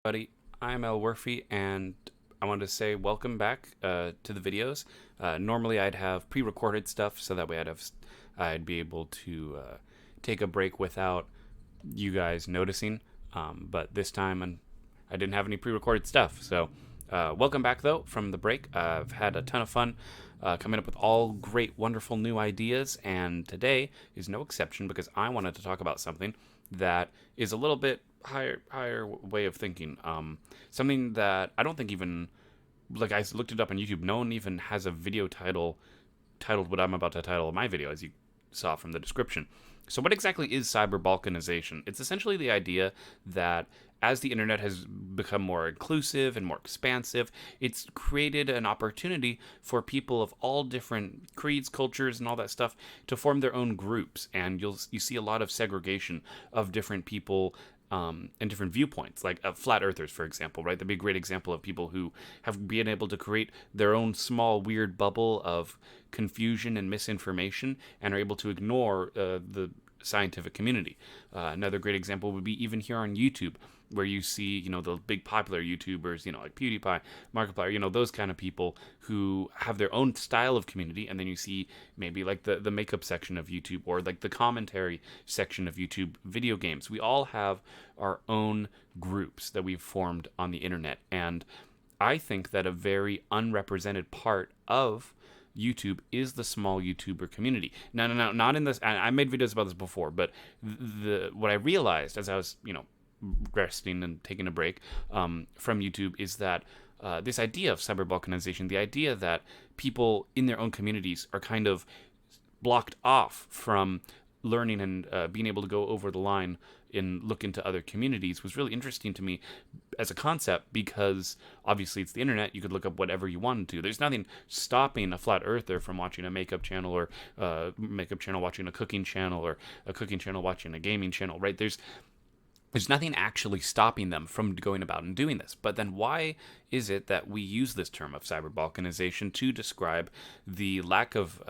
Buddy, I'm Elwirfy, and I wanted to say welcome back to the videos. Normally, I'd have pre-recorded stuff, so that way I'd be able to take a break without you guys noticing. But this time, I didn't have any pre-recorded stuff, so welcome back though from the break. I've had a ton of fun coming up with all great, wonderful new ideas, and today is no exception because I wanted to talk about something that is a little bit higher way of thinking. Something that I don't think even, like, I looked it up on YouTube. No one even has a video titled what I'm about to title my video, as you saw from the description. So what exactly is cyber balkanization? It's essentially the idea that as the internet has become more inclusive and more expansive, it's created an opportunity for people of all different creeds, cultures, and all that stuff to form their own groups. And you see a lot of segregation of different people and different viewpoints, like flat earthers, for example, right? That'd be a great example of people who have been able to create their own small, weird bubble of confusion and misinformation and are able to ignore the scientific community. Another great example would be even here on YouTube, where you see, the big popular YouTubers, like PewDiePie, Markiplier, those kind of people who have their own style of community, and then you see maybe like the makeup section of YouTube or like the commentary section of YouTube video games. We all have our own groups that we've formed on the internet, and I think that a very unrepresented part of YouTube is the small YouTuber community. No, not in this. I made videos about this before, but what I realized as I was, resting and taking a break from YouTube is that this idea of cyber balkanization, the idea that people in their own communities are kind of blocked off from learning and being able to go over the line and look into other communities, was really interesting to me as a concept, because obviously it's the internet. You could look up whatever you wanted to. There's nothing stopping a flat earther from watching a makeup channel, or makeup channel watching a cooking channel, or a cooking channel watching a gaming channel, right? There's nothing actually stopping them from going about and doing this. But then why is it that we use this term of cyber balkanization to describe the lack of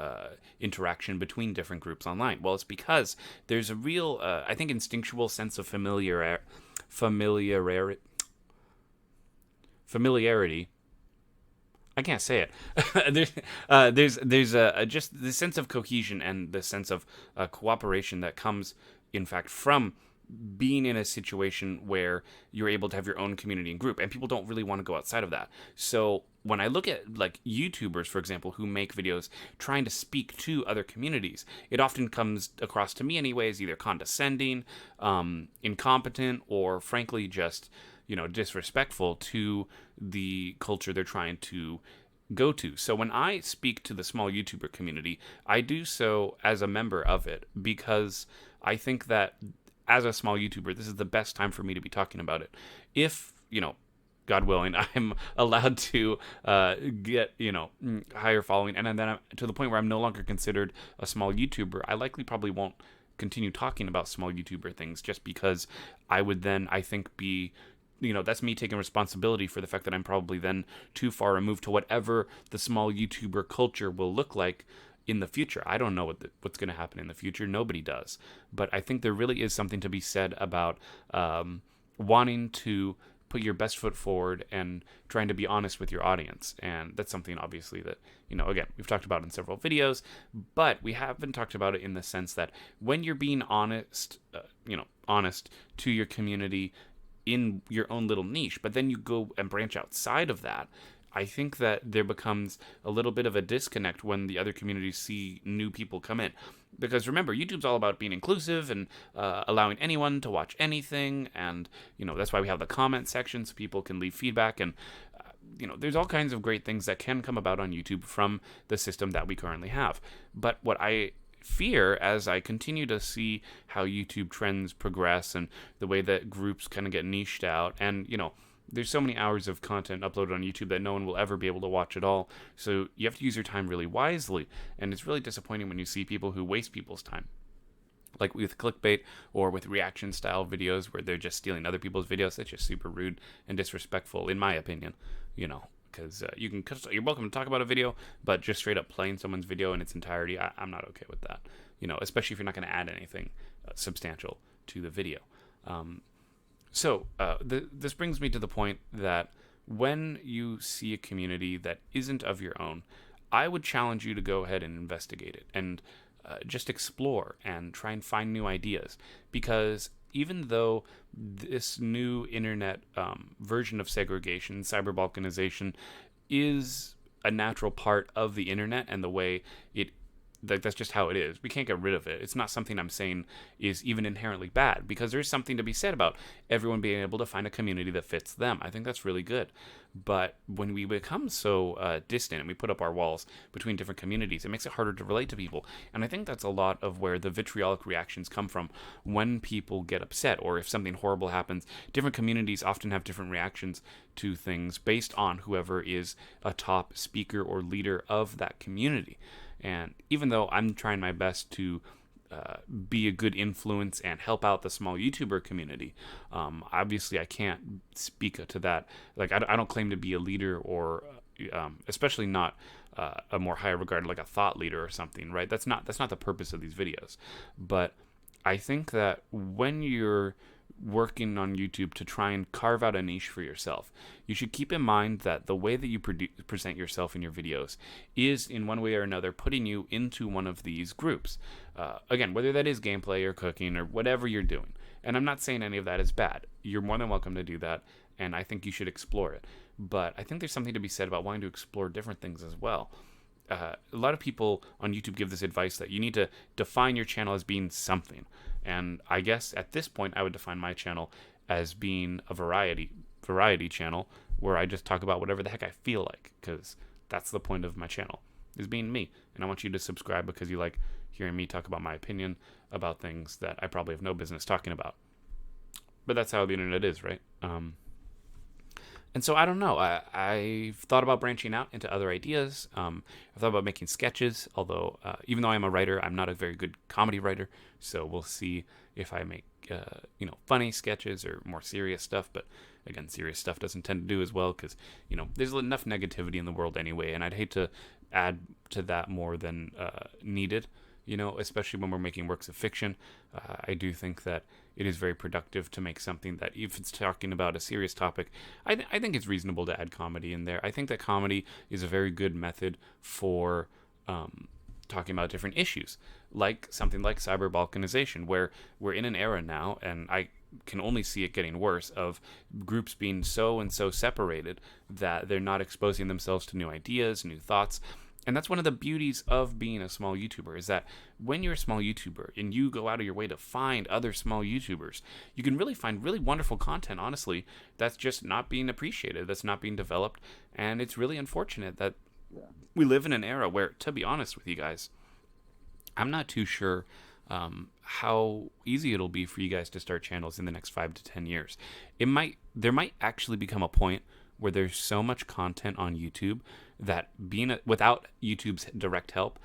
interaction between different groups online? Well, it's because there's a real, I think, instinctual sense of familiarity. I can't say it. there's just the sense of cohesion and the sense of cooperation that comes, in fact, from being in a situation where you're able to have your own community and group, and people don't really want to go outside of that. So when I look at like YouTubers, for example, who make videos trying to speak to other communities, it often comes across to me anyways, either condescending, incompetent, or frankly just, disrespectful to the culture they're trying to go to. So when I speak to the small YouTuber community, I do so as a member of it, because I think that as a small YouTuber, this is the best time for me to be talking about it. If, God willing, I'm allowed to get, higher following, and then I'm to the point where I'm no longer considered a small YouTuber, I likely probably won't continue talking about small YouTuber things, just because I would then, I think, be, that's me taking responsibility for the fact that I'm probably then too far removed to whatever the small YouTuber culture will look like in the future. I don't know what's going to happen in the future. Nobody does. But I think there really is something to be said about wanting to put your best foot forward and trying to be honest with your audience. And that's something, obviously, that, again, we've talked about in several videos, but we haven't talked about it in the sense that when you're being honest, honest to your community in your own little niche, but then you go and branch outside of that, I think that there becomes a little bit of a disconnect when the other communities see new people come in. Because remember, YouTube's all about being inclusive and allowing anyone to watch anything. And, that's why we have the comment section so people can leave feedback. And, there's all kinds of great things that can come about on YouTube from the system that we currently have. But what I fear, as I continue to see how YouTube trends progress and the way that groups kind of get niched out, and, there's so many hours of content uploaded on YouTube that no one will ever be able to watch at all. So you have to use your time really wisely. And it's really disappointing when you see people who waste people's time, like with clickbait or with reaction style videos where they're just stealing other people's videos. That's just super rude and disrespectful, in my opinion, because you're welcome to talk about a video, but just straight up playing someone's video in its entirety, I'm not okay with that, especially if you're not going to add anything substantial to the video. So this brings me to the point that when you see a community that isn't of your own, I would challenge you to go ahead and investigate it and just explore and try and find new ideas. Because even though this new internet version of segregation, cyber balkanization, is a natural part of the internet and the way it that's just how it is. We can't get rid of it. It's not something I'm saying is even inherently bad, because there's something to be said about everyone being able to find a community that fits them. I think that's really good. But when we become so distant and we put up our walls between different communities, it makes it harder to relate to people. And I think that's a lot of where the vitriolic reactions come from when people get upset or if something horrible happens. Different communities often have different reactions to things based on whoever is a top speaker or leader of that community. And even though I'm trying my best to be a good influence and help out the small YouTuber community, obviously I can't speak to that. Like I don't claim to be a leader or especially not a more high regarded like a thought leader or something, right? That's not the purpose of these videos. But I think that when you're working on YouTube to try and carve out a niche for yourself, you should keep in mind that the way that you present yourself in your videos is in one way or another putting you into one of these groups. Again, whether that is gameplay or cooking or whatever you're doing. And I'm not saying any of that is bad. You're more than welcome to do that, and I think you should explore it. But I think there's something to be said about wanting to explore different things as well. A lot of people on YouTube give this advice that you need to define your channel as being something. And I guess at this point, I would define my channel as being a variety channel where I just talk about whatever the heck I feel like, because that's the point of my channel, is being me. And I want you to subscribe because you like hearing me talk about my opinion about things that I probably have no business talking about. But that's how the internet is, right? And so I don't know. I've thought about branching out into other ideas. I've thought about making sketches, although even though I'm a writer, I'm not a very good comedy writer. So we'll see if I make funny sketches or more serious stuff. But again, serious stuff doesn't tend to do as well because there's enough negativity in the world anyway, and I'd hate to add to that more than needed. Especially when we're making works of fiction. I do think that it is very productive to make something that, if it's talking about a serious topic, I think it's reasonable to add comedy in there. I think that comedy is a very good method for talking about different issues, like something like cyber balkanization, where we're in an era now, and I can only see it getting worse, of groups being so and so separated that they're not exposing themselves to new ideas, new thoughts. And that's one of the beauties of being a small YouTuber, is that when you're a small YouTuber and you go out of your way to find other small YouTubers, you can really find really wonderful content, honestly, that's just not being appreciated, that's not being developed. And it's really unfortunate that we live in an era where, to be honest with you guys, I'm not too sure how easy it'll be for you guys to start channels in the next 5 to 10 years. There might actually become a point where there's so much content on YouTube that without YouTube's direct help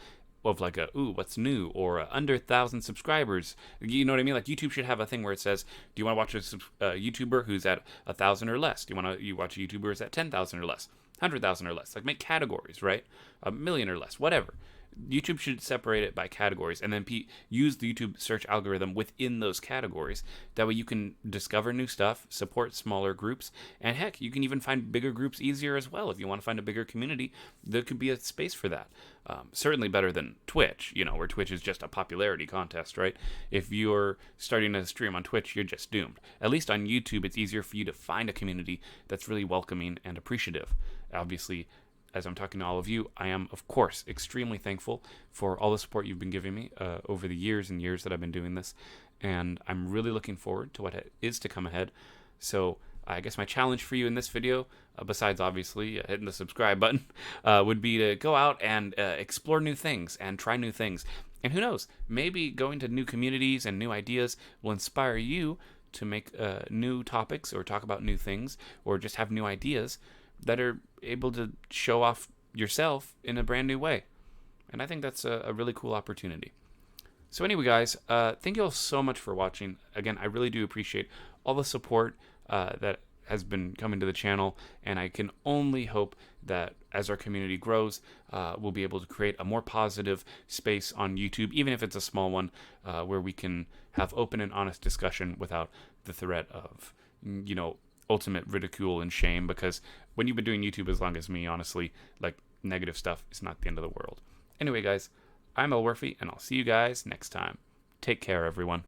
of like what's new, or under 1,000 subscribers, you know what I mean? Like YouTube should have a thing where it says, do you want to watch a YouTuber who's at 1,000 or less? Do you watch a YouTuber who's at 10,000 or less, 100,000 or less? Like make categories, right? 1,000,000 or less, whatever. YouTube should separate it by categories and then use the YouTube search algorithm within those categories. That way you can discover new stuff, support smaller groups, and heck, you can even find bigger groups easier as well. If you want to find a bigger community, there could be a space for that. Certainly better than Twitch, where Twitch is just a popularity contest, right? If you're starting to stream on Twitch, you're just doomed. At least on YouTube, it's easier for you to find a community that's really welcoming and appreciative. Obviously, as I'm talking to all of you, I am, of course, extremely thankful for all the support you've been giving me over the years and years that I've been doing this. And I'm really looking forward to what is to come ahead. So I guess my challenge for you in this video, besides obviously hitting the subscribe button, would be to go out and explore new things and try new things. And who knows, maybe going to new communities and new ideas will inspire you to make new topics or talk about new things or just have new ideas that are able to show off yourself in a brand new way. And I think that's a really cool opportunity. So anyway, guys, thank you all so much for watching. Again, I really do appreciate all the support that has been coming to the channel, and I can only hope that as our community grows, we'll be able to create a more positive space on YouTube, even if it's a small one, where we can have open and honest discussion without the threat of ultimate ridicule and shame, because when you've been doing YouTube as long as me, honestly, like, negative stuff is not the end of the world. Anyway, guys, I'm Elwirfy, and I'll see you guys next time. Take care, everyone.